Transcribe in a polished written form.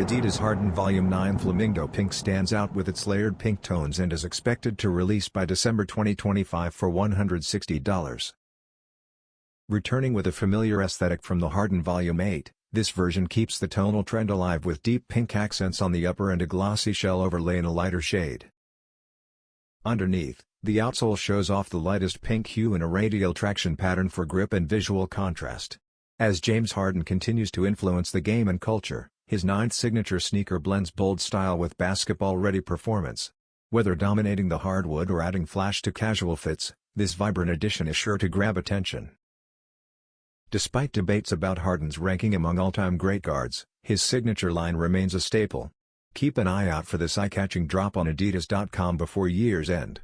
Adidas Harden Volume 9 Flamingo Pink stands out with its layered pink tones and is expected to release by December 2025 for $160. Returning with a familiar aesthetic from the Harden Volume 8, this version keeps the tonal trend alive with deep pink accents on the upper and a glossy shell overlay in a lighter shade. Underneath, the outsole shows off the lightest pink hue in a radial traction pattern for grip and visual contrast. As James Harden continues to influence the game and culture, his ninth signature sneaker blends bold style with basketball-ready performance. Whether dominating the hardwood or adding flash to casual fits, this vibrant addition is sure to grab attention. Despite debates about Harden's ranking among all-time great guards, his signature line remains a staple. Keep an eye out for this eye-catching drop on Adidas.com before year's end.